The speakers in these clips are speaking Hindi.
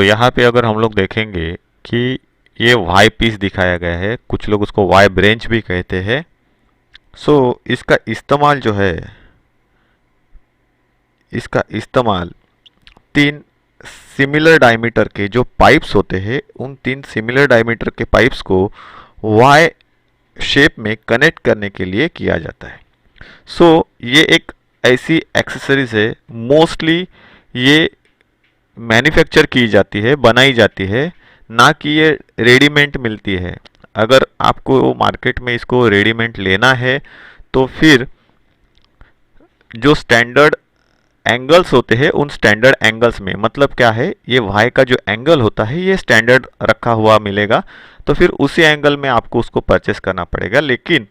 यहाँ पे अगर हम लोग देखेंगे कि ये वाई पीस दिखाया गया है, कुछ लोग उसको वाई ब्रेंच भी कहते हैं। इसका इस्तेमाल जो है, इसका इस्तेमाल तीन सिमिलर डायमीटर के जो पाइप्स होते हैं, उन तीन सिमिलर डायमीटर के पाइप्स को वाई शेप में कनेक्ट करने के लिए किया जाता है। ये एक ऐसी एक्सेसरीज है, मोस्टली ये मैन्युफैक्चर की जाती है, बनाई जाती है, ना कि ये रेडीमेड मिलती है। अगर आपको मार्केट में इसको रेडीमेड लेना है तो फिर जो स्टैंडर्ड एंगल्स होते हैं, उन स्टैंडर्ड एंगल्स में, मतलब क्या है, ये वाई का जो एंगल होता है ये स्टैंडर्ड रखा हुआ मिलेगा, तो फिर उसी एंगल में आपको उसको परचेस करना पड़ेगा। लेकिन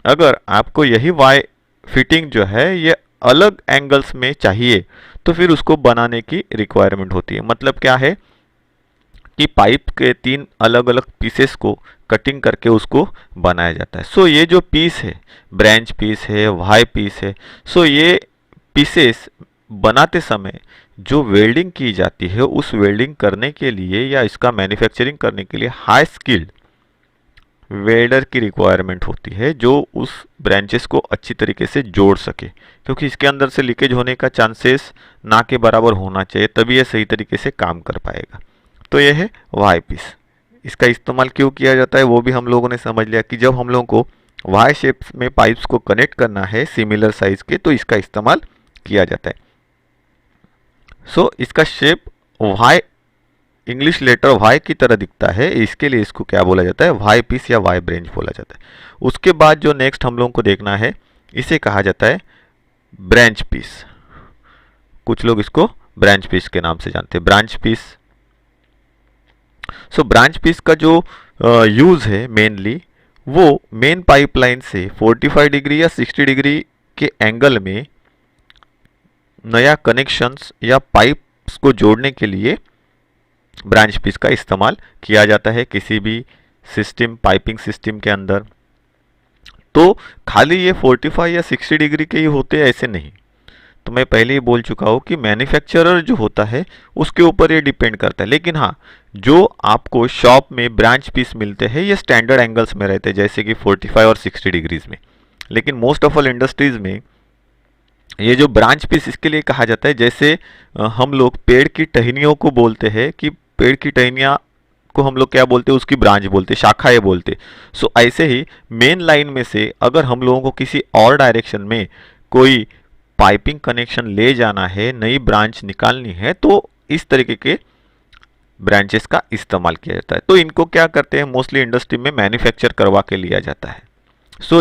अगर आपको यही वाई फिटिंग जो है ये अलग एंगल्स में चाहिए तो फिर उसको बनाने की रिक्वायरमेंट होती है। मतलब क्या है कि पाइप के तीन अलग अलग पीसेस को कटिंग करके उसको बनाया जाता है। ये जो पीस है, ब्रांच पीस है, वाई पीस है, ये पीसेस बनाते समय जो वेल्डिंग की जाती है, उस वेल्डिंग करने के लिए या इसका मैन्युफैक्चरिंग करने के लिए हाई स्किल्ड वेल्डर की रिक्वायरमेंट होती है, जो उस ब्रांचेस को अच्छी तरीके से जोड़ सके, क्योंकि इसके अंदर से लीकेज होने का चांसेस ना के बराबर होना चाहिए, तभी ये सही तरीके से काम कर पाएगा। तो यह है वाई पीस। इसका इस्तेमाल क्यों किया जाता है वो भी हम लोगों ने समझ लिया कि जब हम लोगों को वाई शेप में पाइप्स को कनेक्ट करना है सिमिलर साइज के, तो इसका इस्तेमाल किया जाता है। इसका shape Y, English letter Y की तरह दिखता है, इसके लिए इसको क्या बोला जाता है, वाई पीस या वाई ब्रेंच बोला जाता है। उसके बाद जो नेक्स्ट हम लोगों को देखना है, इसे कहा जाता है ब्रांच पीस। कुछ लोग इसको ब्रांच पीस के नाम से जानते हैं, ब्रांच पीस। ब्रांच पीस का जो यूज है मेनली, वो मेन पाइपलाइन से 45 डिग्री या 60 डिग्री के एंगल में नया कनेक्शंस या पाइप्स को जोड़ने के लिए ब्रांच पीस का इस्तेमाल किया जाता है किसी भी सिस्टम, पाइपिंग सिस्टम के अंदर। तो खाली ये 45 या 60 डिग्री के ही होते हैं ऐसे नहीं। तो मैं पहले ही बोल चुका हूँ कि मैन्युफैक्चरर जो होता है उसके ऊपर ये डिपेंड करता है। लेकिन हाँ, जो आपको शॉप में ब्रांच पीस मिलते हैं ये स्टैंडर्ड एंगल्स में रहते हैं, जैसे कि 45 और 60 डिग्रीज में। लेकिन मोस्ट ऑफ ऑल इंडस्ट्रीज में ये जो ब्रांच पीस इसके लिए कहा जाता है, जैसे हम लोग पेड़ की टहनियों को बोलते हैं कि पेड़ की टहनियाँ को हम लोग क्या बोलते हैं, उसकी ब्रांच बोलते, शाखाएं बोलते। ऐसे ही मेन लाइन में से अगर हम लोगों को किसी और डायरेक्शन में कोई पाइपिंग कनेक्शन ले जाना है, नई ब्रांच निकालनी है, तो इस तरीके के ब्रांचेस का इस्तेमाल किया जाता है। तो इनको क्या करते हैं, मोस्टली इंडस्ट्री में मैन्युफैक्चर करवा के लिया जाता है।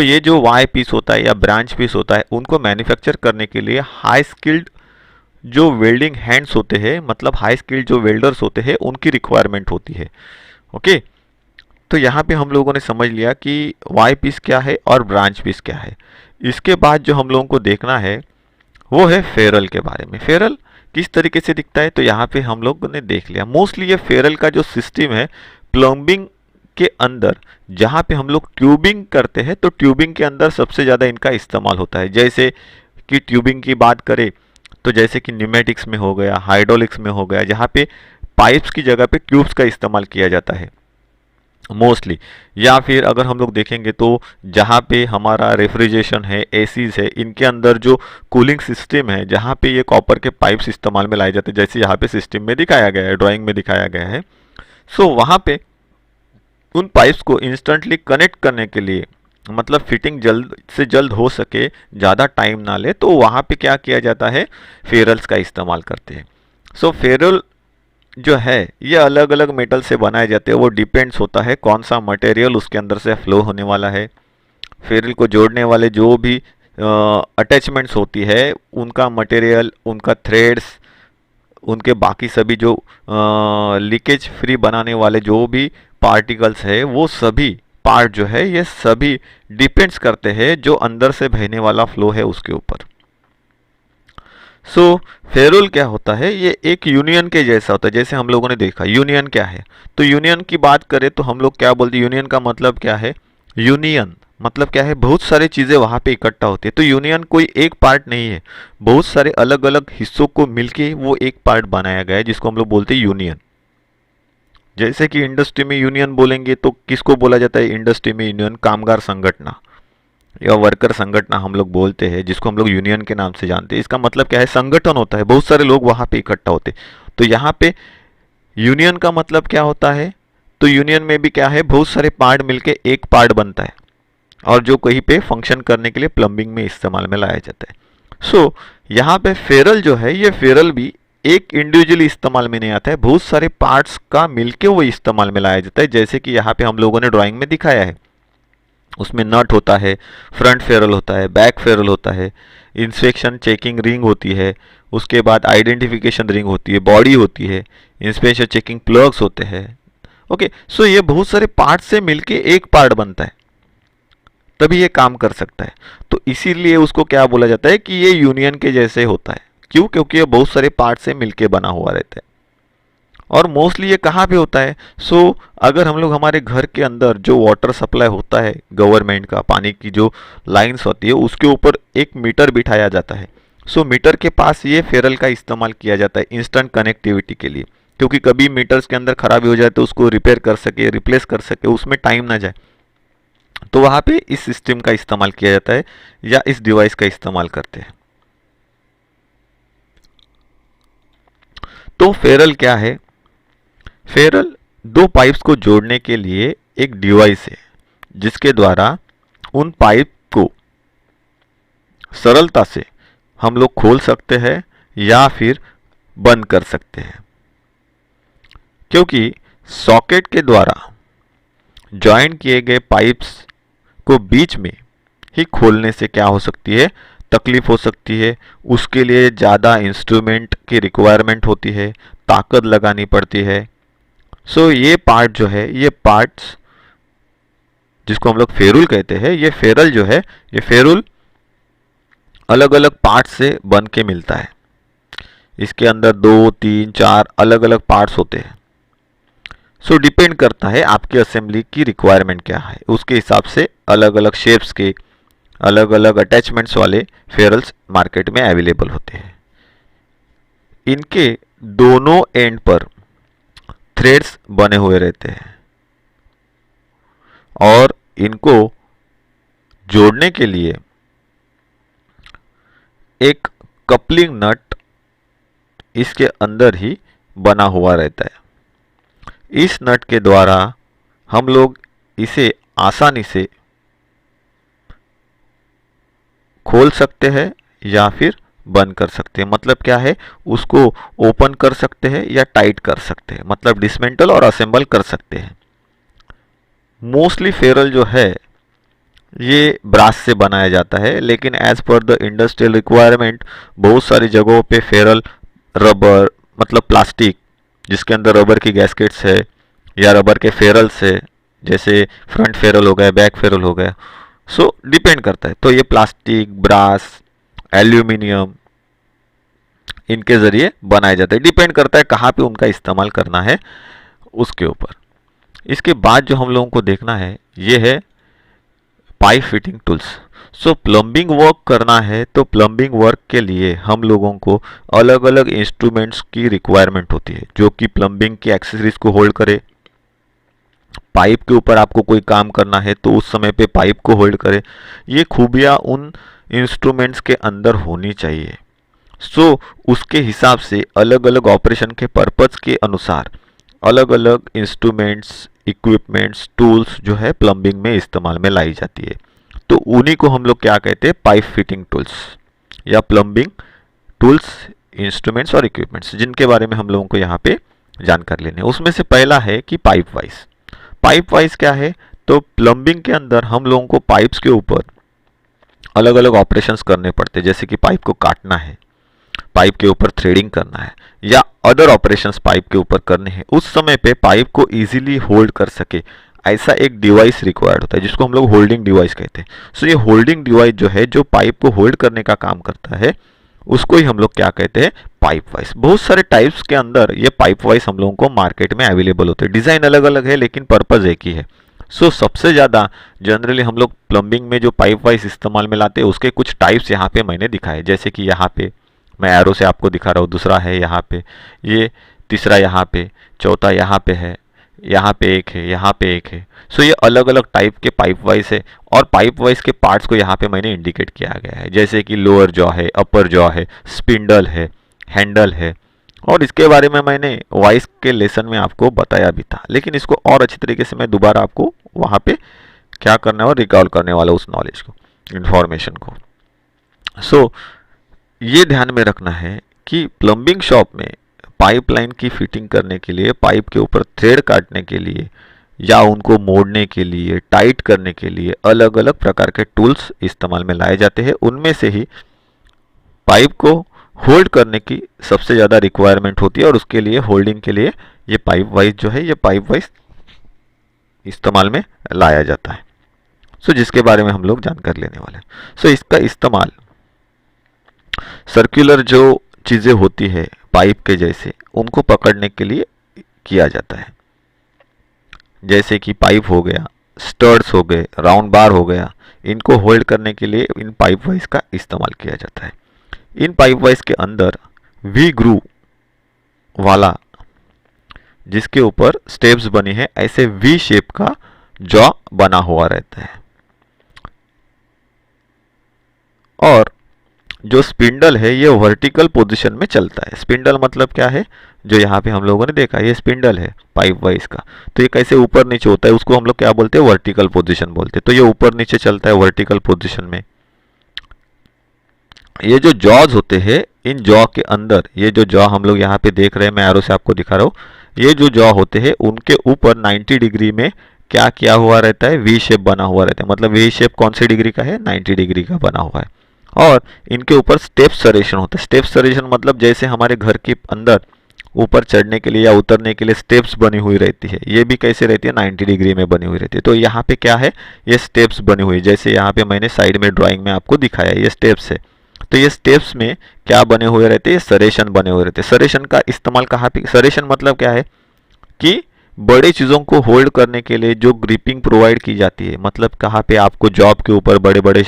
ये जो वाई पीस होता है या ब्रांच पीस होता है, उनको मैन्युफैक्चर करने के लिए हाई स्किल्ड जो वेल्डिंग हैंड्स होते हैं, मतलब हाई स्किल्ड जो वेल्डर्स होते हैं, उनकी रिक्वायरमेंट होती है। ओके, तो यहाँ पे हम लोगों ने समझ लिया कि वाई पीस क्या है और ब्रांच पीस क्या है। इसके बाद जो हम लोगों को देखना है वो है फेरल के बारे में। फेरल किस तरीके से दिखता है, तो यहाँ पे हम लोगों ने देख लिया। मोस्टली ये फेरल का जो सिस्टम है, प्लम्बिंग के अंदर जहाँ पे हम लोग ट्यूबिंग करते हैं, तो ट्यूबिंग के अंदर सबसे ज़्यादा इनका इस्तेमाल होता है। जैसे कि ट्यूबिंग की बात करें तो जैसे कि न्यूमेटिक्स में हो गया, हाइड्रोलिक्स में हो गया, जहाँ पे पाइप्स की जगह पे ट्यूब्स का इस्तेमाल किया जाता है मोस्टली। या फिर अगर हम लोग देखेंगे तो जहाँ पे हमारा रेफ्रिजरेशन है, एसीज है, इनके अंदर जो कूलिंग सिस्टम है, जहाँ पे ये कॉपर के पाइप्स इस्तेमाल में लाए जाते हैं, जैसे यहाँ पे सिस्टम में दिखाया गया है, ड्राइंग में दिखाया गया है। वहाँ पे उन पाइप्स को इंस्टेंटली कनेक्ट करने के लिए, मतलब फिटिंग जल्द से जल्द हो सके, ज़्यादा टाइम ना ले, तो वहाँ पे क्या किया जाता है, फेरल्स का इस्तेमाल करते हैं। फेरल जो है ये अलग अलग मेटल से बनाए जाते हैं। वो डिपेंड्स होता है कौन सा मटेरियल उसके अंदर से फ्लो होने वाला है। फेरल को जोड़ने वाले जो भी अटैचमेंट्स होती है, उनका मटेरियल, उनका थ्रेड्स, उनके बाकी सभी जो लीकेज फ्री बनाने वाले जो भी पार्टिकल्स है, वो सभी पार्ट जो है ये सभी डिपेंड्स करते हैं जो अंदर से बहने वाला फ्लो है उसके ऊपर। फेरोल क्या होता है, ये एक यूनियन के जैसा होता है। जैसे हम लोगों ने देखा यूनियन क्या है, तो यूनियन की बात करें तो हम लोग क्या बोलते हैं, यूनियन का मतलब क्या है, यूनियन मतलब क्या है, बहुत सारी चीज़ें वहाँ पे इकट्ठा होती है। तो यूनियन कोई एक पार्ट नहीं है, बहुत सारे अलग अलग हिस्सों को मिलके वो एक पार्ट बनाया गया है, जिसको हम लोग बोलते हैं यूनियन। जैसे कि इंडस्ट्री में यूनियन बोलेंगे तो किसको बोला जाता है? इंडस्ट्री में यूनियन कामगार संगठना या वर्कर संगठना हम लोग बोलते हैं, जिसको हम लोग यूनियन के नाम से जानते हैं। इसका मतलब क्या है? संगठन होता है, बहुत सारे लोग वहां पे इकट्ठा होते हैं। तो यहाँ पे यूनियन का मतलब क्या होता है? तो यूनियन में भी क्या है? बहुत सारे पार्ट मिलके एक पार्ट बनता है, और जो कहीं पे फंक्शन करने के लिए प्लम्बिंग में इस्तेमाल में लाया जाता है। सो यहाँ पे फेरल जो है, ये फेरल भी एक इंडिविजुअली इस्तेमाल में नहीं आता है, बहुत सारे पार्ट्स का मिलके वो इस्तेमाल में लाया जाता है। जैसे कि यहाँ पे हम लोगों ने ड्राइंग में दिखाया है, उसमें नट होता है, फ्रंट फेरल होता है, बैक फेरल होता है, इंस्पेक्शन चेकिंग रिंग होती है, उसके बाद आइडेंटिफिकेशन रिंग होती है, बॉडी होती है, इंस्पेक्शन चेकिंग प्लग्स होते हैं। ओके, सो ये बहुत सारे पार्ट से मिलके एक पार्ट बनता है, तभी ये काम कर सकता है। तो इसीलिए उसको क्या बोला जाता है कि ये यूनियन के जैसे होता है। क्यों? क्योंकि ये बहुत सारे पार्ट से मिलके बना हुआ रहता है। और मोस्टली ये कहाँ पे होता है? अगर हम लोग हमारे घर के अंदर जो वाटर सप्लाई होता है गवर्नमेंट का, पानी की जो लाइंस होती है, उसके ऊपर एक मीटर बिठाया जाता है। मीटर के पास ये फेरल का इस्तेमाल किया जाता है इंस्टेंट कनेक्टिविटी के लिए, क्योंकि कभी मीटर्स के अंदर खराबी हो जाए तो उसको रिपेयर कर सके, रिप्लेस कर सके, उसमें टाइम ना जाए। तो वहाँ पे इस सिस्टम का इस्तेमाल किया जाता है या इस डिवाइस का इस्तेमाल करते हैं। तो फेरल क्या है? फेरल दो पाइप्स को जोड़ने के लिए एक डिवाइस है, जिसके द्वारा उन पाइप को सरलता से हम लोग खोल सकते हैं या फिर बंद कर सकते हैं। क्योंकि सॉकेट के द्वारा ज्वाइन किए गए पाइप्स को बीच में ही खोलने से क्या हो सकती है? तकलीफ हो सकती है। उसके लिए ज़्यादा इंस्ट्रूमेंट की रिक्वायरमेंट होती है, ताकत लगानी पड़ती है। ये पार्ट जो है, ये पार्ट्स जिसको हम लोग फेरुल कहते हैं, ये फेरल जो है, ये फेरुल अलग अलग पार्ट से बन के मिलता है। इसके अंदर 2, 3, 4 अलग अलग पार्ट्स होते हैं। डिपेंड करता है आपकी असेंबली की रिक्वायरमेंट क्या है, उसके हिसाब से अलग अलग शेप्स के अलग अलग अटैचमेंट्स वाले फेरल्स मार्केट में अवेलेबल होते हैं। इनके दोनों एंड पर थ्रेड्स बने हुए रहते हैं, और इनको जोड़ने के लिए एक कपलिंग नट इसके अंदर ही बना हुआ रहता है। इस नट के द्वारा हम लोग इसे आसानी से खोल सकते हैं या फिर बंद कर सकते हैं। मतलब क्या है? उसको ओपन कर सकते हैं या टाइट कर सकते हैं, मतलब डिसमेंटल और असेंबल कर सकते हैं। मोस्टली फेरल जो है ये ब्रास से बनाया जाता है, लेकिन as per the industrial requirement बहुत सारी जगहों पे फेरल रबर, मतलब प्लास्टिक जिसके अंदर रबर की गैस्केट्स है, या रबर के फेरल्स है, जैसे फ्रंट फेरल हो गया, बैक फेरल हो गया। डिपेंड करता है। तो ये प्लास्टिक, ब्रास, एल्यूमिनियम, इनके ज़रिए बनाए जाते हैं। डिपेंड करता है कहाँ पे उनका इस्तेमाल करना है उसके ऊपर। इसके बाद जो हम लोगों को देखना है ये है pipe fitting tools. Plumbing work करना है तो प्लम्बिंग वर्क के लिए हम लोगों को अलग अलग इंस्ट्रूमेंट्स की रिक्वायरमेंट होती है, जो कि प्लम्बिंग की एक्सेसरीज को होल्ड करे। पाइप के ऊपर आपको कोई काम करना है तो उस समय पे पाइप को होल्ड करे। ये खूबियाँ उन इंस्ट्रूमेंट्स के अंदर होनी चाहिए। उसके हिसाब से अलग अलग ऑपरेशन के पर्पज़ के अनुसार अलग अलग इंस्ट्रूमेंट्स, इक्विपमेंट्स, टूल्स जो है प्लम्बिंग में इस्तेमाल में लाई जाती है। तो उन्हीं को हम लोग क्या कहते हैं? पाइप फिटिंग टूल्स या प्लम्बिंग टूल्स, इंस्ट्रूमेंट्स और इक्विपमेंट्स, जिनके बारे में हम लोगों को यहाँ पे जानकारी लेनी है। उसमें से पहला है कि पाइप वाइज। पाइप वाइज क्या है? तो प्लम्बिंग के अंदर हम लोगों को पाइप्स के ऊपर अलग अलग ऑपरेशंस करने पड़ते हैं, जैसे कि पाइप को काटना है, पाइप के ऊपर थ्रेडिंग करना है, या अदर ऑपरेशंस पाइप के ऊपर करने हैं। उस समय पे पाइप को इजीली होल्ड कर सके ऐसा एक डिवाइस रिक्वायर्ड होता है, जिसको हम लोग होल्डिंग डिवाइस कहते हैं। ये होल्डिंग डिवाइस जो है, जो पाइप को होल्ड करने का काम करता है, उसको ही हम लोग क्या कहते हैं? Pipe vice. बहुत सारे टाइप्स के अंदर ये पाइप वाइस हम लोगों को मार्केट में अवेलेबल होते हैं। डिज़ाइन अलग अलग है, लेकिन पर्पज़ एक ही है। सबसे ज़्यादा जनरली हम लोग प्लम्बिंग में जो पाइप वाइस इस्तेमाल में लाते हैं, उसके कुछ टाइप्स यहाँ पे मैंने दिखाए। जैसे कि यहाँ पे मैं एरो से आपको दिखा रहा हूँ, दूसरा है यहाँ पे, ये तीसरा यहाँ पे, चौथा यहाँ पे है, यहाँ पे एक है, यहाँ पे एक है। सो ये अलग अलग टाइप के पाइप वाइज है और पाइप वाइज के पार्ट्स को यहाँ पे मैंने इंडिकेट किया गया है, जैसे कि लोअर जॉ है, अपर जॉ है, स्पिंडल है, हैंडल है। और इसके बारे में मैंने वॉइस के लेसन में आपको बताया भी था, लेकिन इसको और अच्छी तरीके से मैं दोबारा आपको वहाँ पे क्या करना है और रिकॉल करने वाला उस नॉलेज को, इंफॉर्मेशन को। सो ये ध्यान में रखना है कि प्लम्बिंग शॉप में पाइपलाइन की फिटिंग करने के लिए, पाइप के ऊपर थ्रेड काटने के लिए या उनको मोड़ने के लिए, टाइट करने के लिए अलग अलग प्रकार के टूल्स इस्तेमाल में लाए जाते हैं। उनमें से ही पाइप को होल्ड करने की सबसे ज़्यादा रिक्वायरमेंट होती है और उसके लिए, होल्डिंग के लिए ये पाइप वाइज जो है, ये पाइप वाइज इस्तेमाल में लाया जाता है। सो जिसके बारे में हम लोग जानकारी लेने वाले हैं। सो इसका इस्तेमाल सर्कुलर जो चीज़ें होती है पाइप के जैसे, उनको पकड़ने के लिए किया जाता है। जैसे कि पाइप हो गया, स्टर्ड्स हो गए, राउंड बार हो गया, इनको होल्ड करने के लिए इन पाइप वाइज का इस्तेमाल किया जाता है। इन पाइप वाइज के अंदर वी ग्रू वाला, जिसके ऊपर स्टेप्स बने हैं, ऐसे वी शेप का जॉ बना हुआ रहता है। और जो स्पिंडल है ये वर्टिकल पोजीशन में चलता है। स्पिंडल मतलब क्या है, जो यहाँ पे हम लोगों ने देखा, ये स्पिंडल है पाइप वाइज का। तो ये कैसे ऊपर नीचे होता है, उसको हम लोग क्या बोलते हैं, वर्टिकल पोजीशन बोलते हैं। तो ये ऊपर नीचे चलता है वर्टिकल पोजीशन में। ये जो जॉज होते हैं, इन जॉ के अंदर, ये जो जॉ हम लोग यहाँ पे देख रहे हैं, मैं एरो से आपको दिखा रहा हूँ, ये जो जॉ होते हैं उनके ऊपर 90 डिग्री में क्या किया हुआ रहता है, वी शेप बना हुआ रहता है। मतलब वी शेप कौन सी डिग्री का है, 90 डिग्री का बना हुआ है। और इनके ऊपर स्टेप सरेशन होता है। स्टेप सरेशन मतलब जैसे हमारे घर के अंदर ऊपर चढ़ने के लिए या उतरने के लिए स्टेप्स बनी हुई रहती है, ये भी कैसे रहती है, 90 डिग्री में बनी हुई रहती है। तो यहाँ पे क्या है, ये स्टेप्स बनी हुई, जैसे यहाँ पे मैंने साइड में ड्राइंग में आपको दिखाया, ये स्टेप्स है। तो ये स्टेप्स में क्या बने हुए रहते हैं, सरेशन बने हुए रहते हैं। सरेशन का इस्तेमाल कहाँ पे, सरेशन मतलब क्या है कि बड़ी चीज़ों को होल्ड करने के लिए जो ग्रिपिंग प्रोवाइड की जाती है, मतलब कहाँ पे आपको जॉब के ऊपर बड़े बड़े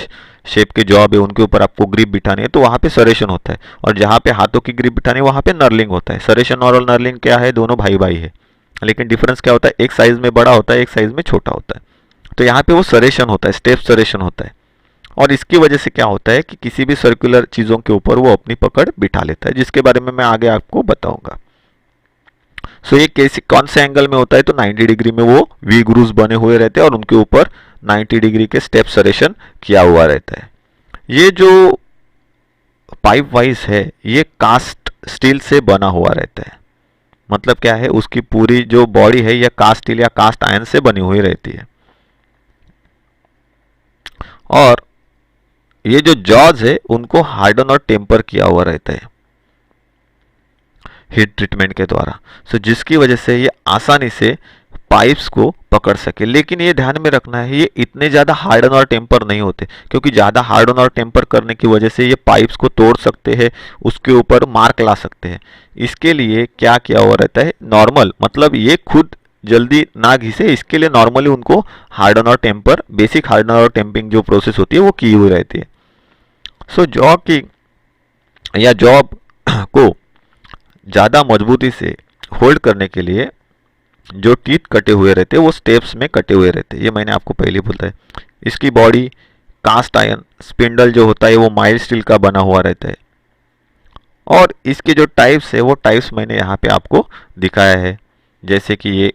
शेप के जॉब है, उनके ऊपर आपको ग्रिप बिठानी है, तो वहाँ पे सरेशन होता है। और जहाँ पे हाथों की ग्रिप बिठानी है, वहाँ पे नर्लिंग होता है। सरेशन और नर्लिंग क्या है, दोनों भाई भाई है, लेकिन डिफरेंस क्या होता है, एक साइज में बड़ा होता है, एक साइज में छोटा होता है। तो यहाँ पे वो सरेशन होता है, स्टेप सरेशन होता है। और इसकी वजह से क्या होता है कि किसी भी सर्कुलर चीज़ों के ऊपर वो अपनी पकड़ बिठा लेता है, जिसके बारे में मैं आगे आपको बताऊंगा। सो ये कैसे, कौन से एंगल में होता है, तो 90 डिग्री में वो वी ग्रूव्स बने हुए रहते हैं और उनके ऊपर 90 डिग्री के स्टेप सरेशन किया हुआ रहता है। ये जो पाइप वाइज है, ये कास्ट स्टील से बना हुआ रहता है। मतलब क्या है, उसकी पूरी जो बॉडी है ये कास्ट स्टील या कास्ट आयरन से बनी हुई रहती है। और ये जो जॉज है उनको हार्डन और टेम्पर किया हुआ रहता है हीट ट्रीटमेंट के द्वारा। सो जिसकी वजह से ये आसानी से पाइप्स को पकड़ सके। लेकिन ये ध्यान में रखना है, ये इतने ज़्यादा हार्डन और टेम्पर नहीं होते, क्योंकि ज़्यादा हार्डन और टेम्पर करने की वजह से ये पाइप्स को तोड़ सकते हैं, उसके ऊपर मार्क ला सकते हैं। इसके लिए क्या किया हुआ रहता है, नॉर्मल, मतलब ये खुद जल्दी ना घिसे, इसके लिए नॉर्मली उनको हार्डन और टेम्पर, बेसिक हार्डन और टेम्पिंग जो प्रोसेस होती है वो की हुई रहती है। सो जॉब की या जॉब को ज़्यादा मजबूती से होल्ड करने के लिए जो टीथ कटे हुए रहते हैं वो स्टेप्स में कटे हुए रहते हैं, ये मैंने आपको पहले बोला है। इसकी बॉडी कास्ट आयरन, स्पिंडल जो होता है वो माइल्ड स्टील का बना हुआ रहता है। और इसके जो टाइप्स है वो टाइप्स मैंने यहाँ पे आपको दिखाया है, जैसे कि ये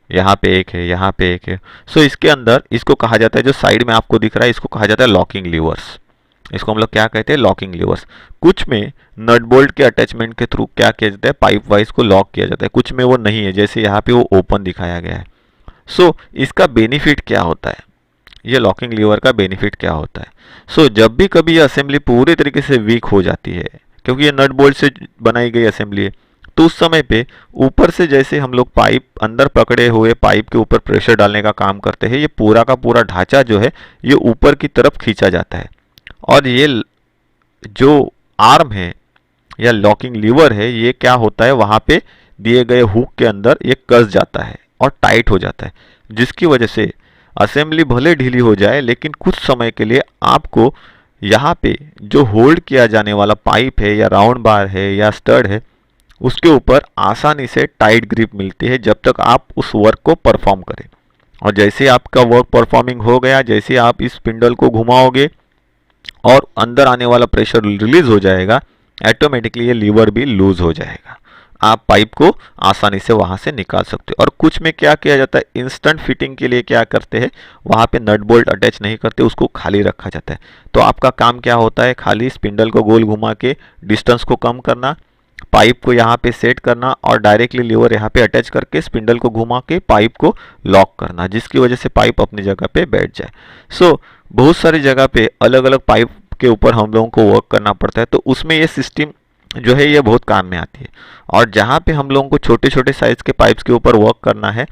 यहाँ पे एक है, यहाँ पे एक है। सो इसके अंदर इसको कहा जाता है, जो साइड में आपको दिख रहा है, इसको कहा जाता है लॉकिंग लीवर्स। इसको हम लोग क्या कहते हैं, लॉकिंग लीवर्स। कुछ में नट बोल्ट के अटैचमेंट के थ्रू क्या किया जाता है, पाइप वाइज को लॉक किया जाता है, कुछ में वो नहीं है, जैसे यहाँ पे वो ओपन दिखाया गया है। सो इसका बेनिफिट क्या होता है, ये लॉकिंग लीवर का बेनिफिट क्या होता है। सो जब भी कभी ये असेंबली पूरी तरीके से वीक हो जाती है, क्योंकि ये नट बोल्ट से बनाई गई असेंबली है, तो उस समय पे ऊपर से जैसे हम लोग पाइप अंदर पकड़े हुए पाइप के ऊपर प्रेशर डालने का काम करते हैं, ये पूरा का पूरा ढांचा जो है ये ऊपर की तरफ खींचा जाता है। और ये जो आर्म है या लॉकिंग लीवर है, ये क्या होता है, वहाँ पे दिए गए हुक के अंदर ये कस जाता है और टाइट हो जाता है, जिसकी वजह से असेंबली भले ढीली हो जाए, लेकिन कुछ समय के लिए आपको यहाँ पे जो होल्ड किया जाने वाला पाइप है या राउंड बार है या स्टड है, उसके ऊपर आसानी से टाइट ग्रिप मिलती है जब तक आप उस वर्क को परफॉर्म करें। और जैसे आपका वर्क परफॉर्मिंग हो गया, जैसे आप इस स्पिंडल को घुमाओगे और अंदर आने वाला प्रेशर रिलीज हो जाएगा, ऑटोमेटिकली ये लीवर भी लूज हो जाएगा। आप पाइप को आसानी से वहां से निकाल सकते हो। और कुछ में क्या किया जाता है, इंस्टेंट फिटिंग के लिए क्या करते हैं, वहां पे नट बोल्ट अटैच नहीं करते, उसको खाली रखा जाता है। तो आपका काम क्या होता है, खाली स्पिंडल को गोल घुमा के डिस्टेंस को कम करना, पाइप को यहाँ पे सेट करना और डायरेक्टली लीवर यहाँ पे अटैच करके स्पिंडल को घुमा के पाइप को लॉक करना, जिसकी वजह से पाइप अपनी जगह पे बैठ जाए। बहुत सारी जगह पे अलग अलग पाइप के ऊपर हम लोगों को वर्क करना पड़ता है, तो उसमें ये सिस्टम जो है ये बहुत काम में आती है। और जहाँ पे हम लोगों को छोटे छोटे साइज के पाइप्स के ऊपर वर्क करना है,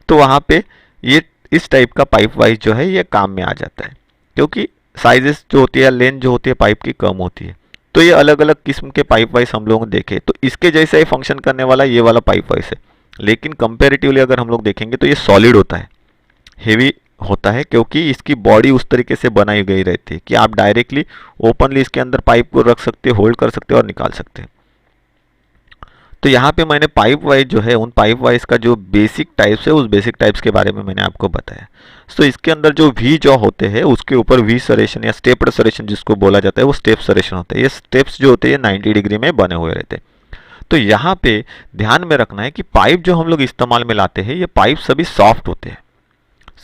तो वहाँ पे ये इस टाइप का पाइप वाइज जो है ये काम में आ जाता है, क्योंकि साइजेस जो होती है, लेंथ जो होती है पाइप की कम होती है। तो ये अलग अलग किस्म के पाइप वाइज हम लोग देखे, तो इसके जैसा ही फंक्शन करने वाला ये वाला पाइप वाइज है। लेकिन कंपेरेटिवली अगर हम लोग देखेंगे तो ये सॉलिड होता है, हेवी होता है, क्योंकि इसकी बॉडी उस तरीके से बनाई गई रहती है कि आप डायरेक्टली ओपनली इसके अंदर पाइप को रख सकते, होल्ड कर सकते और निकाल सकते हैं। तो यहाँ पे मैंने पाइप वाइज जो है, उन पाइप वाइज का जो बेसिक टाइप्स है, उस बेसिक टाइप्स के बारे में मैंने आपको बताया। तो इसके अंदर जो वी जॉ होते हैं, उसके ऊपर वी सरेशन या स्टेप्ड सरेशन जिसको बोला जाता है, वो स्टेप सरेशन होता है। ये स्टेप्स जो होते हैं 90 डिग्री में बने हुए रहते हैं। तो यहाँ पे ध्यान में रखना है कि पाइप जो हम लोग इस्तेमाल में लाते हैं, ये पाइप सभी सॉफ्ट होते हैं।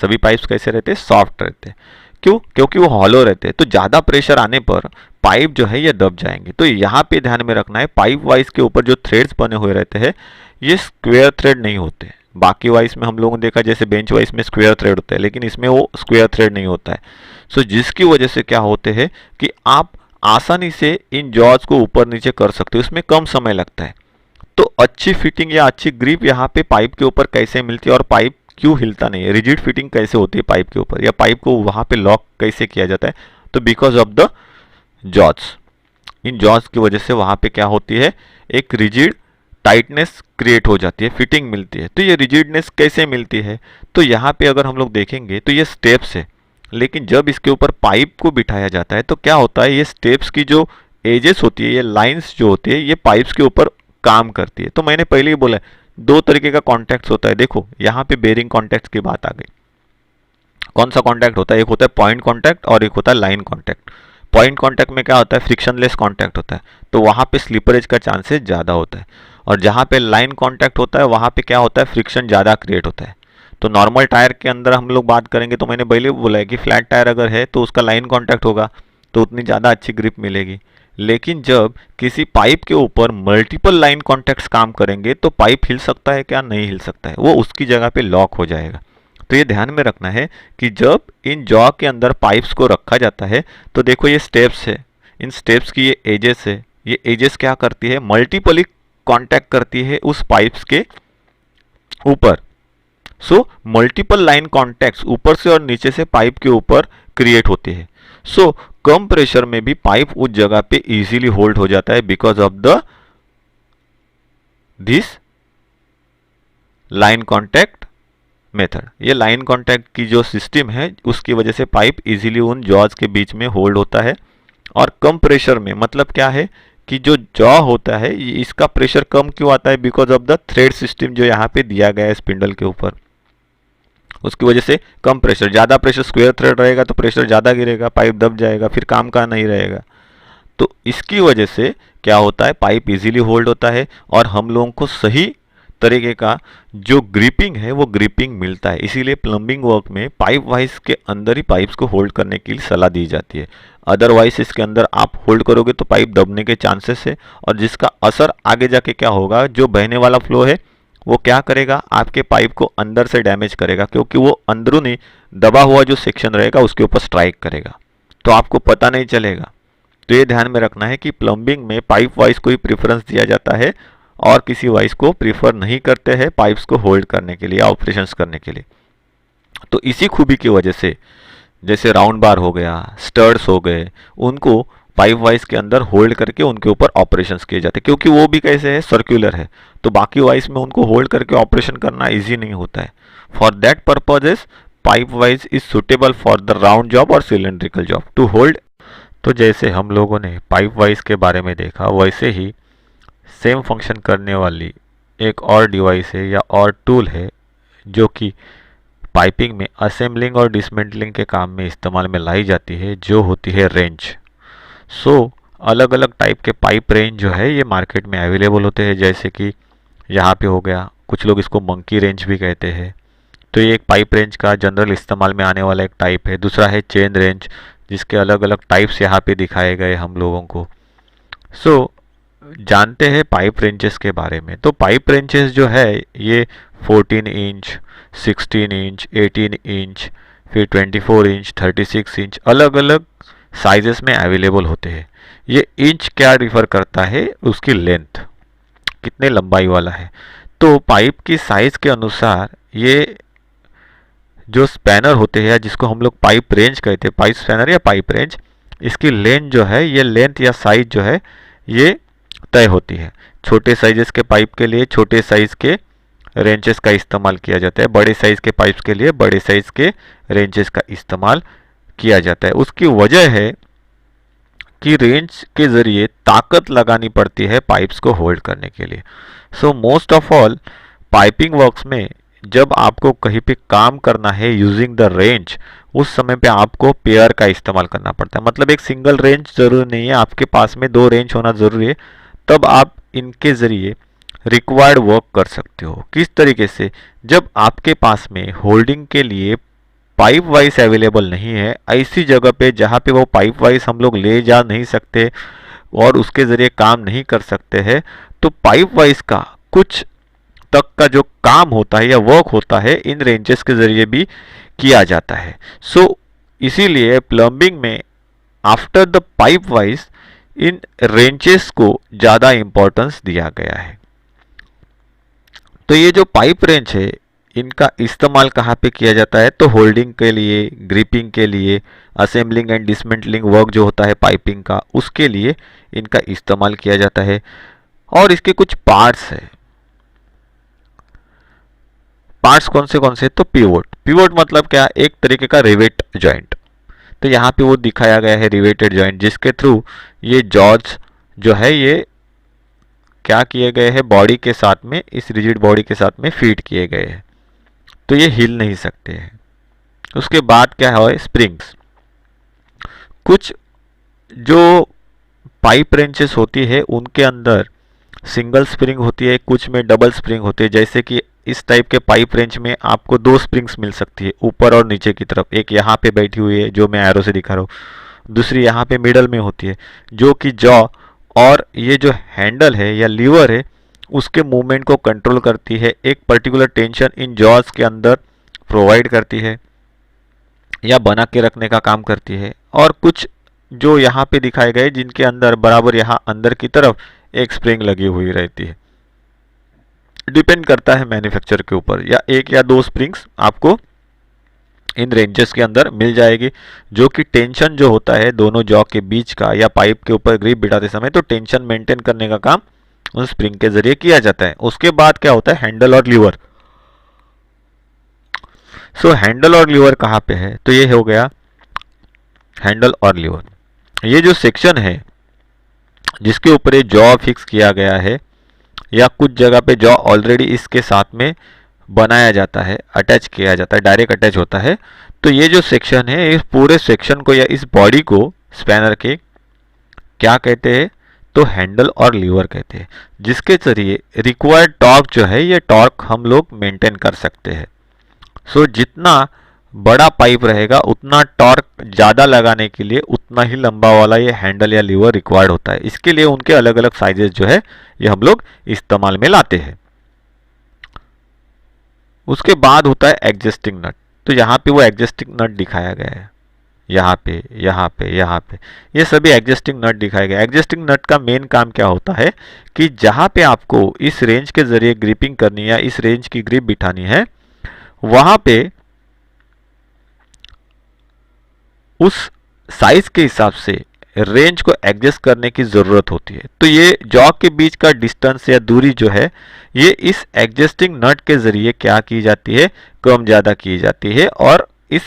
सभी पाइप्स कैसे रहते हैं, सॉफ्ट रहते हैं। क्यों? क्योंकि वो हॉलो रहते हैं, तो ज़्यादा प्रेशर आने पर पाइप जो है ये दब जाएंगे। तो यहाँ पे ध्यान में रखना है, पाइप वाइज के ऊपर जो थ्रेड्स बने हुए रहते हैं ये स्क्वायर थ्रेड नहीं होते। बाकी वाइज में हम लोगों ने देखा जैसे बेंच वाइज में स्क्वायर थ्रेड होता है, लेकिन इसमें वो स्क्वायर थ्रेड नहीं होता है। जिसकी वजह से क्या होते हैं कि आप आसानी से इन जॉज को ऊपर नीचे कर सकते हो, इसमें कम समय लगता है। तो अच्छी फिटिंग या अच्छी ग्रिप यहाँ पे पाइप के ऊपर कैसे मिलती है और पाइप क्यों हिलता नहीं है, रिजिड फिटिंग कैसे होती है पाइप के ऊपर, या पाइप को वहाँ पे लॉक कैसे किया जाता है, तो because of the jaws. In jaws की वजह से वहाँ पे क्या होती है, एक रिजिड टाइटनेस क्रिएट हो जाती है, फिटिंग मिलती है। तो ये रिजिडनेस कैसे मिलती है, तो यहाँ पे अगर हम लोग देखेंगे तो ये स्टेप्स है, लेकिन जब इसके ऊपर पाइप को बिठाया जाता है तो क्या होता है, ये स्टेप्स की जो एजेस होती है, ये लाइंस जो होती है, ये पाइप्स के ऊपर काम करती है। तो मैंने पहले ही बोला दो तरीके का कॉन्टैक्ट होता है। देखो यहाँ पे बेरिंग कॉन्टैक्ट की बात आ गई। कौन सा कॉन्टैक्ट होता है, एक होता है पॉइंट कॉन्टैक्ट और एक होता है लाइन कॉन्टैक्ट। पॉइंट कॉन्टैक्ट में क्या होता है, फ्रिक्शनलेस कॉन्टैक्ट होता है, तो वहाँ पे स्लीपरेज का चांसेस ज़्यादा होता है। और जहाँ पे लाइन कॉन्टैक्ट होता है वहाँ पे क्या होता है, फ्रिक्शन ज़्यादा क्रिएट होता है। तो नॉर्मल टायर के अंदर हम लोग बात करेंगे तो मैंने पहले बोला है कि फ्लैट टायर अगर है तो उसका लाइन कॉन्टैक्ट होगा तो उतनी ज़्यादा अच्छी ग्रिप मिलेगी। लेकिन जब किसी पाइप के ऊपर मल्टीपल लाइन कॉन्टैक्ट्स काम करेंगे तो पाइप हिल सकता है क्या, नहीं हिल सकता है, वो उसकी जगह पे लॉक हो जाएगा। तो ये ध्यान में रखना है कि जब इन जॉ के अंदर पाइप्स को रखा जाता है तो देखो ये स्टेप्स है, इन स्टेप्स की ये एजेस है, ये एजेस क्या करती है, मल्टीपली कांटेक्ट करती है उस पाइप्स के ऊपर। मल्टीपल लाइन कॉन्टैक्ट्स ऊपर से और नीचे से पाइप के ऊपर क्रिएट होते हैं। कम प्रेशर में भी पाइप उस जगह पे इजीली होल्ड हो जाता है because of the this line contact method. ये लाइन कॉन्टैक्ट की जो सिस्टम है उसकी वजह से पाइप इजीली उन जॉज के बीच में होल्ड होता है। और कम प्रेशर में मतलब क्या है कि जो जॉ होता है इसका प्रेशर कम क्यों आता है, because of the thread system जो यहाँ पे दिया गया है स्पिंडल के ऊपर, उसकी वजह से कम प्रेशर। ज़्यादा प्रेशर स्क्वायर थ्रेड रहेगा तो प्रेशर ज़्यादा गिरेगा, पाइप दब जाएगा, फिर काम का नहीं रहेगा। तो इसकी वजह से क्या होता है, पाइप इजीली होल्ड होता है और हम लोगों को सही तरीके का जो ग्रिपिंग है वो ग्रिपिंग मिलता है। इसीलिए प्लम्बिंग वर्क में पाइप वाइज के अंदर ही पाइप्स को होल्ड करने की सलाह दी जाती है। अदरवाइज इसके अंदर आप होल्ड करोगे तो पाइप दबने के चांसेस है और जिसका असर आगे जाके क्या होगा, जो बहने वाला फ्लो है वो क्या करेगा, आपके पाइप को अंदर से डैमेज करेगा, क्योंकि वो अंदरूनी दबा हुआ जो सेक्शन रहेगा उसके ऊपर स्ट्राइक करेगा, तो आपको पता नहीं चलेगा। तो ये ध्यान में रखना है कि प्लम्बिंग में पाइप वाइज को ही प्रेफरेंस दिया जाता है और किसी वाइज को प्रीफर नहीं करते हैं पाइप्स को होल्ड करने के लिए, ऑपरेशंस करने के लिए। तो इसी खूबी की वजह से जैसे राउंड बार हो गया, स्टर्ड्स हो गए, उनको पाइप वाइज के अंदर होल्ड करके उनके ऊपर ऑपरेशंस किए जाते हैं, क्योंकि वो भी कैसे है, सर्कुलर है, तो बाकी वाइज में उनको होल्ड करके ऑपरेशन करना इजी नहीं होता है। For that purposes pipe wise is suitable for the round job और सिलेंड्रिकल जॉब टू होल्ड। तो जैसे हम लोगों ने पाइप वाइज के बारे में देखा, वैसे ही सेम फंक्शन करने वाली एक और डिवाइस है या और टूल है जो कि पाइपिंग में असेंबलिंग और डिसमेंटलिंग के काम में इस्तेमाल में लाई जाती है, जो होती है रेंच। सो अलग अलग टाइप के पाइप रेंज जो है ये मार्केट में अवेलेबल होते हैं, जैसे कि यहाँ पे हो गया, कुछ लोग इसको मंकी रेंच भी कहते हैं। तो ये एक पाइप रेंज का जनरल इस्तेमाल में आने वाला एक टाइप है। दूसरा है चेन रेंच, जिसके अलग अलग टाइप्स यहाँ पे दिखाए गए हम लोगों को। सो जानते हैं पाइप रेंचेस के बारे में। तो पाइप रेंचेस जो है ये 14 इंच, 16 इंच, 18 इंच, फिर 24 इंच, 36 इंच अलग अलग साइजेस में अवेलेबल होते हैं। ये इंच क्या रिफर करता है, उसकी लेंथ, कितने लंबाई वाला है। तो पाइप की साइज के अनुसार ये जो स्पैनर होते हैं, या जिसको हम लोग पाइप रेंज कहते हैं, पाइप स्पैनर या पाइप रेंज, इसकी लेंथ जो है, ये लेंथ या साइज जो है ये तय होती है। छोटे साइजेस के पाइप के लिए छोटे साइज के रेंचेस का इस्तेमाल किया जाता है, बड़े साइज के पाइप्स के लिए बड़े साइज के रेंचेस का इस्तेमाल किया जाता है। उसकी वजह है कि रेंच के ज़रिए ताकत लगानी पड़ती है पाइप्स को होल्ड करने के लिए। So most of all piping works में जब आपको कहीं पे काम करना है यूजिंग द रेंच, उस समय पे आपको पेयर का इस्तेमाल करना पड़ता है। मतलब एक सिंगल रेंच ज़रूरी नहीं है, आपके पास में 2 रेंच होना ज़रूरी है, तब आप इनके ज़रिए रिक्वायर्ड वर्क कर सकते हो। किस तरीके से, जब आपके पास में होल्डिंग के लिए पाइप वाइज अवेलेबल नहीं है, ऐसी जगह पे जहाँ पे वो पाइप वाइज हम लोग ले जा नहीं सकते और उसके ज़रिए काम नहीं कर सकते हैं, तो पाइप वाइज का कुछ तक का जो काम होता है या वर्क होता है इन रेंचेस के ज़रिए भी किया जाता है। सो इसीलिए प्लम्बिंग में after the pipe wise in ranches को ज़्यादा इम्पोर्टेंस दिया गया है। तो ये जो पाइप रेंच है इनका इस्तेमाल कहाँ पे किया जाता है, तो होल्डिंग के लिए, ग्रिपिंग के लिए, असेंबलिंग एंड डिसमेंटलिंग वर्क जो होता है पाइपिंग का, उसके लिए इनका इस्तेमाल किया जाता है। और इसके कुछ पार्ट्स है। पार्ट्स कौन से, तो पिवोट। पिवोट मतलब क्या, एक तरीके का रिवेट जॉइंट। तो यहाँ पे वो दिखाया गया है रिवेटेड जॉइंट, जिसके थ्रू ये जॉर्ज जो है ये क्या किए गए हैं, बॉडी के साथ में, इस रिजिड बॉडी के साथ में फीड किए गए हैं, तो ये हिल नहीं सकते हैं। उसके बाद क्या है, स्प्रिंग्स। कुछ जो पाइप रेंचेस होती है उनके अंदर सिंगल स्प्रिंग होती है, कुछ में डबल स्प्रिंग होती है। जैसे कि इस टाइप के पाइप रेंच में आपको 2 स्प्रिंग्स मिल सकती है, ऊपर और नीचे की तरफ। एक यहाँ पे बैठी हुई है जो मैं एरो से दिखा रहा हूँ, दूसरी यहाँ पे मिडल में होती है, जो कि जॉ और ये जो हैंडल है या लीवर है उसके मूवमेंट को कंट्रोल करती है, एक पर्टिकुलर टेंशन इन जॉज के अंदर प्रोवाइड करती है या बना के रखने का काम करती है। और कुछ जो यहाँ पे दिखाए गए जिनके अंदर बराबर यहाँ अंदर की तरफ एक स्प्रिंग लगी हुई रहती है। डिपेंड करता है मैन्युफैक्चर के ऊपर, या 1 या 2 स्प्रिंग्स आपको इन रेंचेस के अंदर मिल जाएगी, जो कि टेंशन जो होता है दोनों जॉ के बीच का या पाइप के ऊपर ग्रिप बिठाते समय, तो टेंशन मेंटेन करने का काम उस स्प्रिंग के जरिए किया जाता है। उसके बाद क्या होता है, हैंडल और लीवर। सो हैंडल और लीवर कहाँ पे है, तो ये हो गया हैंडल और लीवर। ये जो सेक्शन है जिसके ऊपर ये जॉ फिक्स किया गया है, या कुछ जगह पे जॉ ऑलरेडी इसके साथ में बनाया जाता है, अटैच किया जाता है, डायरेक्ट अटैच होता है। तो ये जो सेक्शन है, इस पूरे सेक्शन को या इस बॉडी को स्पैनर के क्या कहते हैं, तो हैंडल और लीवर कहते हैं, जिसके जरिए रिक्वायर्ड टॉर्क जो है ये टॉर्क हम लोग मेंटेन कर सकते हैं। सो जितना बड़ा पाइप रहेगा उतना टॉर्क ज़्यादा लगाने के लिए उतना ही लंबा वाला ये हैंडल या लीवर रिक्वायर्ड होता है। इसके लिए उनके अलग अलग साइजेस जो है ये हम लोग इस्तेमाल में लाते हैं। उसके बाद होता है एडजस्टिंग नट। तो यहाँ पे वो एडजस्टिंग नट दिखाया गया है, यहाँ पे, यहाँ पे, यहाँ पे, ये सभी एडजस्टिंग नट दिखाए गए। एडजस्टिंग नट का मेन काम क्या होता है कि जहाँ पे आपको इस रेंज के जरिए ग्रिपिंग करनी है या इस रेंज की ग्रिप बिठानी है, वहाँ पे उस साइज के हिसाब से रेंज को एडजस्ट करने की ज़रूरत होती है। तो ये जॉ के बीच का डिस्टेंस या दूरी जो है ये इस एडजस्टिंग नट के ज़रिए क्या की जाती है, कम ज़्यादा की जाती है, और इस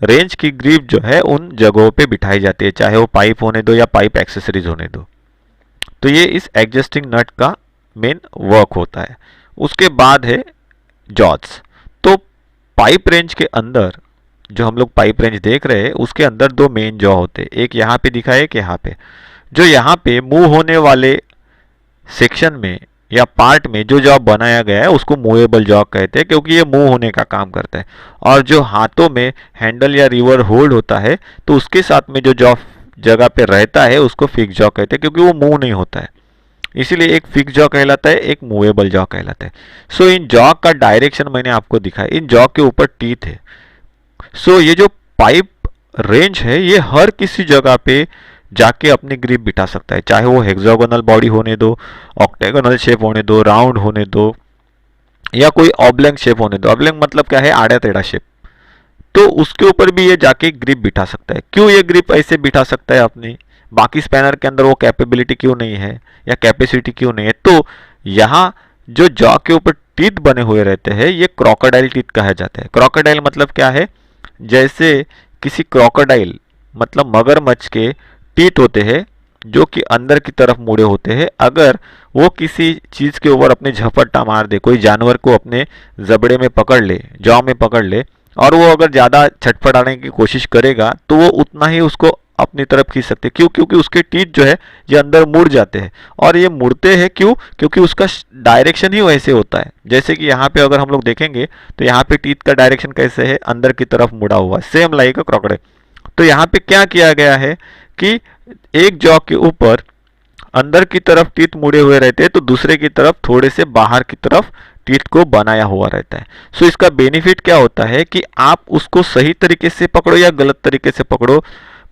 रेंज की ग्रिप जो है उन जगहों पे बिठाई जाती है, चाहे वो पाइप होने दो या पाइप एक्सेसरीज होने दो। तो ये इस एडजस्टिंग नट का मेन वर्क होता है। उसके बाद है जॉज। तो पाइप रेंज के अंदर जो हम लोग पाइप रेंज देख रहे हैं उसके अंदर दो मेन जॉ होते हैं, एक यहाँ पे दिखा है एक यहाँ पे। जो यहाँ पे मूव होने वाले सेक्शन में या पार्ट में जो जॉ बनाया गया है उसको मूवेबल जॉ कहते हैं, क्योंकि ये मूव होने का काम करता है। और जो हाथों में हैंडल या रिवर होल्ड होता है तो उसके साथ में जो जॉ जगह पे रहता है उसको फिक्स जॉ कहते हैं, क्योंकि वो मूव नहीं होता है। इसीलिए एक फिक्स जॉ कहलाता है, एक मूवेबल जॉ कहलाता है। सो इन जॉ का डायरेक्शन मैंने आपको दिखाया, इन जॉ के ऊपर टीथ है। सो ये जो पाइप रेंज है ये हर किसी जगह पे जाके अपनी ग्रिप बिठा सकता है, चाहे वो हेक्सागोनल बॉडी होने दो, ऑक्टेगोनल शेप होने दो, राउंड होने दो, या कोई ऑब्लॉन्ग शेप होने दो। ऑब्लॉन्ग मतलब क्या है, आड़ा टेढ़ा शेप। तो उसके ऊपर भी ये जाके ग्रिप बिठा सकता है। क्यों ये ग्रिप ऐसे बिठा सकता है अपनी, बाकी स्पैनर के अंदर वो कैपेबिलिटी क्यों नहीं है या कैपेसिटी क्यों नहीं है? तो यहाँ जो जॉ के ऊपर टीथ बने हुए रहते हैं ये क्रोकोडाइल टीथ कहा जाता है। क्रोकोडाइल मतलब क्या है, जैसे किसी क्रोकोडाइल मतलब मगरमच्छ के टीथ होते हैं जो कि अंदर की तरफ मुड़े होते हैं। अगर वो किसी चीज के ऊपर अपने झपट्टा मार दे, कोई जानवर को अपने जबड़े में पकड़ ले, जॉ में पकड़ ले, और वो अगर ज्यादा छटपटाने की कोशिश करेगा तो वो उतना ही उसको अपनी तरफ खींच सकते हैं। क्यों? क्योंकि उसके टीथ जो है ये अंदर मुड़ जाते हैं। और ये मुड़ते हैं क्यों? क्योंकि उसका डायरेक्शन ही वैसे होता है। जैसे कि यहाँ पे अगर हम लोग देखेंगे तो यहाँ पे टीथ का डायरेक्शन कैसे है, अंदर की तरफ मुड़ा हुआ, सेम लाइक अ क्रोकोडाइल। तो यहाँ पे क्या किया गया है कि एक जॉ के ऊपर अंदर की तरफ टीथ मुड़े हुए रहते हैं तो दूसरे की तरफ थोड़े से बाहर की तरफ टीथ को बनाया हुआ रहता है। सो इसका बेनिफिट क्या होता है कि आप उसको सही तरीके से पकड़ो या गलत तरीके से पकड़ो,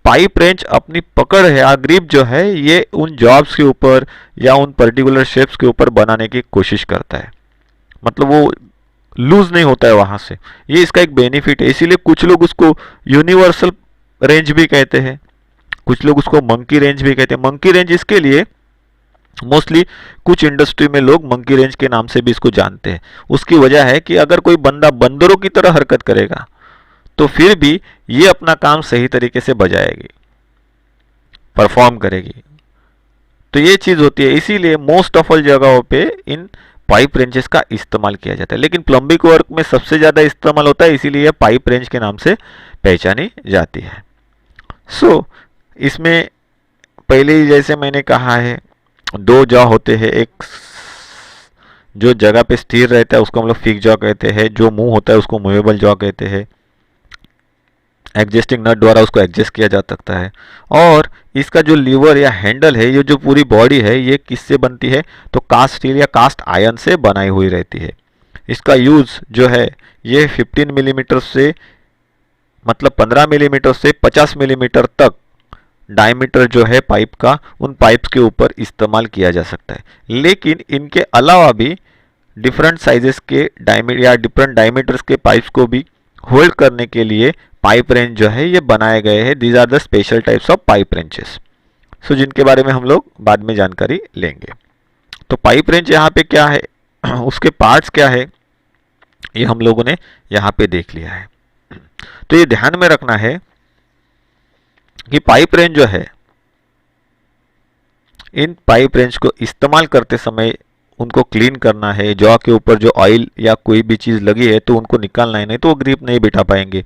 पाइप रेंच अपनी पकड़ है या ग्रिप जो है ये उन जॉब्स के ऊपर या उन पर्टिकुलर शेप्स के ऊपर बनाने की कोशिश करता है। मतलब वो लूज नहीं होता है वहां से। ये इसका एक बेनिफिट है। इसीलिए कुछ लोग उसको यूनिवर्सल रेंज भी कहते हैं, कुछ लोग उसको मंकी रेंज भी कहते हैं। मंकी रेंज इसके लिए मोस्टली कुछ इंडस्ट्री में लोग मंकी रेंज के नाम से भी इसको जानते हैं। उसकी वजह है कि अगर कोई बंदा बंदरों की तरह हरकत करेगा तो फिर भी ये अपना काम सही तरीके से बजाएगी, परफॉर्म करेगी। तो ये चीज होती है, इसीलिए मोस्ट ऑफ ऑल जगहों पे इन पाइप रेंजेस का इस्तेमाल किया जाता है। लेकिन प्लम्बिंग वर्क में सबसे ज्यादा इस्तेमाल होता है, इसीलिए पाइप रेंज के नाम से पहचानी जाती है। सो इसमें पहले ही जैसे मैंने कहा है दो जॉ होते हैं, एक जो जगह पे स्थिर रहता है उसको हम लोग फिक्स जॉ कहते हैं, जो मूव होता है उसको मूवेबल जॉ कहते हैं। एडजस्टिंग नट द्वारा उसको एडजस्ट किया जा सकता है। और इसका जो लीवर या हैंडल है, ये जो पूरी बॉडी है ये किससे बनती है, तो कास्ट स्टील या कास्ट आयरन से बनाई हुई रहती है। इसका यूज जो है ये 15 मिलीमीटर से मतलब 15 मिलीमीटर से 50 मिलीमीटर तक डायमीटर जो है पाइप का, उन पाइप्स के ऊपर इस्तेमाल किया जा सकता है। लेकिन इनके अलावा भी डिफरेंट साइजेस के डायमीटर या डिफरेंट डायमीटर्स के पाइप्स को भी होल्ड करने के लिए पाइप रेंच जो है ये बनाए गए हैं। These are the special types of pipe wrenches, so जिनके बारे में हम लोग बाद में जानकारी लेंगे। तो पाइप रेंच यहाँ पे क्या है, उसके पार्ट्स क्या है, ये हम लोगों ने यहाँ पे देख लिया है। तो ये ध्यान में रखना है कि पाइप रेंच जो है, इन पाइप रेंच को इस्तेमाल करते समय उनको क्लीन करना है। जॉ के ऊपर जो ऑयल या कोई भी चीज लगी है तो उनको निकालना है, नहीं तो वो ग्रिप नहीं बिठा पाएंगे।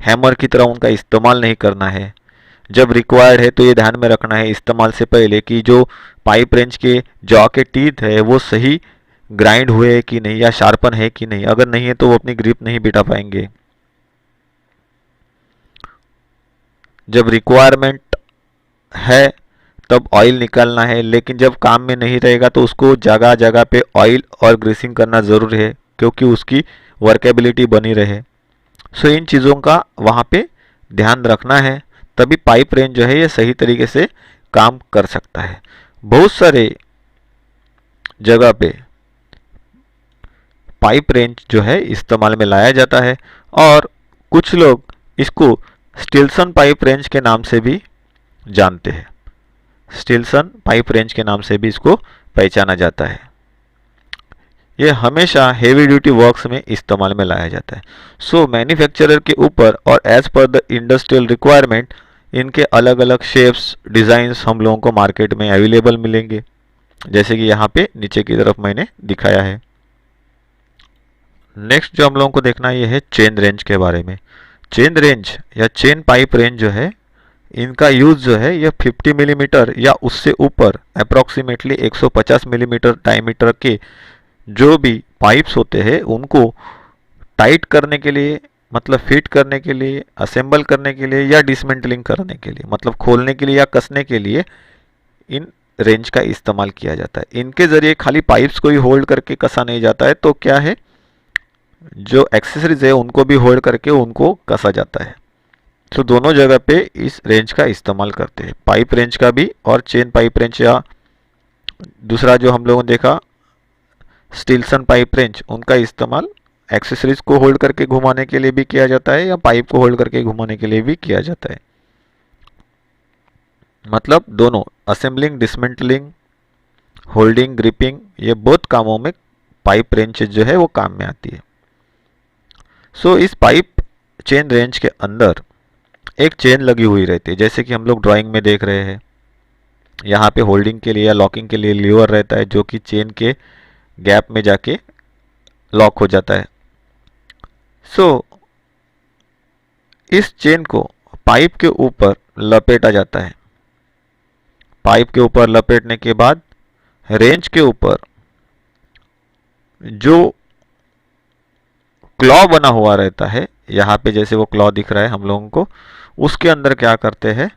हैमर की तरह उनका इस्तेमाल नहीं करना है। जब रिक्वायर्ड है तो ये ध्यान में रखना है इस्तेमाल से पहले कि जो पाइप रेंच के जॉ के टीथ है वो सही ग्राइंड हुए है कि नहीं या शार्पन है कि नहीं। अगर नहीं है तो वो अपनी ग्रिप नहीं बिठा पाएंगे। जब रिक्वायरमेंट है तब ऑयल निकालना है, लेकिन जब काम में नहीं रहेगा तो उसको जगह जगह पे ऑयल और ग्रीसिंग करना ज़रूरी है, क्योंकि उसकी वर्केबिलिटी बनी रहे। सो इन चीज़ों का वहाँ पे ध्यान रखना है, तभी पाइप रेंच जो है ये सही तरीके से काम कर सकता है। बहुत सारे जगह पे पाइप रेंच जो है इस्तेमाल में लाया जाता है और कुछ लोग इसको स्टिल्सन पाइप रेंच के नाम से भी जानते हैं। स्टिल्सन पाइप रेंच के नाम से भी इसको पहचाना जाता है। ये हमेशा हेवी ड्यूटी वर्क्स में इस्तेमाल में लाया जाता है। सो मैन्युफैक्चरर के ऊपर और as per the industrial requirement इनके अलग अलग शेप्स डिज़ाइंस हम लोगों को मार्केट में अवेलेबल मिलेंगे। जैसे कि यहाँ पे नीचे की तरफ मैंने दिखाया है। नेक्स्ट जो हम लोगों को देखना ये है चेन रेंज के बारे में। चेन रेंज या चेन पाइप रेंज जो है, इनका यूज जो है यह 50 मिलीमीटर या उससे ऊपर अप्रॉक्सीमेटली 150 मिलीमीटर डायमीटर के जो भी पाइप्स होते हैं उनको टाइट करने के लिए, मतलब फिट करने के लिए, असेंबल करने के लिए या डिसमेंटलिंग करने के लिए, मतलब खोलने के लिए या कसने के लिए इन रेंज का इस्तेमाल किया जाता है। इनके ज़रिए खाली पाइप्स को ही होल्ड करके कसा नहीं जाता है, तो क्या है, जो एक्सेसरीज है उनको भी होल्ड करके उनको कसा जाता है। तो दोनों जगह पे इस रेंज का इस्तेमाल करते हैं, पाइप रेंज का भी और चेन पाइप रेंज, या दूसरा जो हम लोगों ने देखा स्टील्सन पाइप रेंज, उनका इस्तेमाल एक्सेसरीज को होल्ड करके घुमाने के लिए भी किया जाता है या पाइप को होल्ड करके घुमाने के लिए भी किया जाता है। मतलब दोनों असेंबलिंग, डिसमेंटलिंग, होल्डिंग, ग्रिपिंग, ये बहुत कामों में पाइप रेंच जो है वो काम में आती है। सो इस पाइप चेन रेंज के अंदर एक चेन लगी हुई रहती है, जैसे कि हम लोग ड्राइंग में देख रहे हैं। यहाँ पे होल्डिंग के लिए या लॉकिंग के लिए लीवर रहता है जो कि चेन के गैप में जाके लॉक हो जाता है। सो इस चेन को पाइप के ऊपर लपेटा जाता है। पाइप के ऊपर लपेटने के बाद रेंज के ऊपर जो क्लॉ बना हुआ रहता है, यहाँ पे जैसे वो क्लॉ दिख रहा है हम लोगों को, उसके अंदर क्या करते हैं,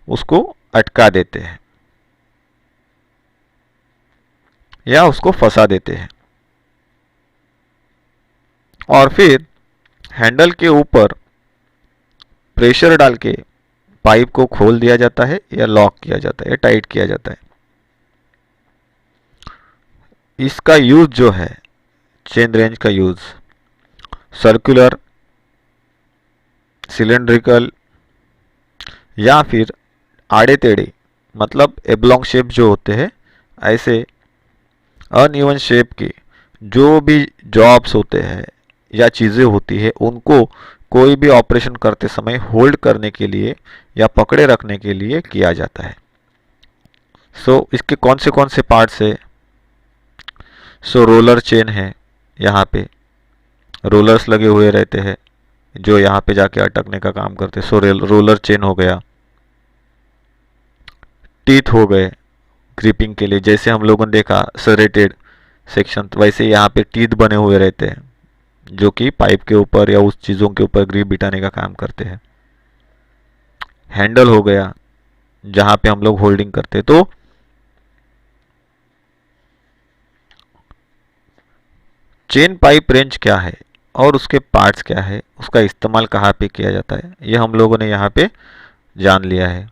उसको अटका देते हैं या उसको फंसा देते हैं, और फिर हैंडल के ऊपर प्रेशर डाल के पाइप को खोल दिया जाता है या लॉक किया जाता है या टाइट किया जाता है। इसका यूज जो है, चेन रेंज का यूज सर्कुलर, सिलेंड्रिकल या फिर आड़े टेढ़े, मतलब एब्लॉन्ग शेप जो होते हैं, ऐसे अनइवन शेप के जो भी जॉब्स होते हैं या चीज़ें होती है उनको कोई भी ऑपरेशन करते समय होल्ड करने के लिए या पकड़े रखने के लिए किया जाता है। इसके कौन से पार्ट्स है? रोलर चेन है, यहाँ पे रोलर्स लगे हुए रहते हैं जो यहाँ पे जाके अटकने का काम करते हैं। रोलर चेन हो गया। टीथ हो गए ग्रिपिंग के लिए, जैसे हम लोगों ने देखा सरेटेड सेक्शन, वैसे यहाँ पे टीथ बने हुए रहते हैं जो कि पाइप के ऊपर या उस चीज़ों के ऊपर ग्रिप बिठाने का काम करते हैं। हैंडल हो गया जहाँ पे हम लोग होल्डिंग करते हैं। तो चेन पाइप रेंज क्या है और उसके पार्ट्स क्या है, उसका इस्तेमाल कहाँ पे किया जाता है, ये हम लोगों ने यहाँ पे जान लिया है।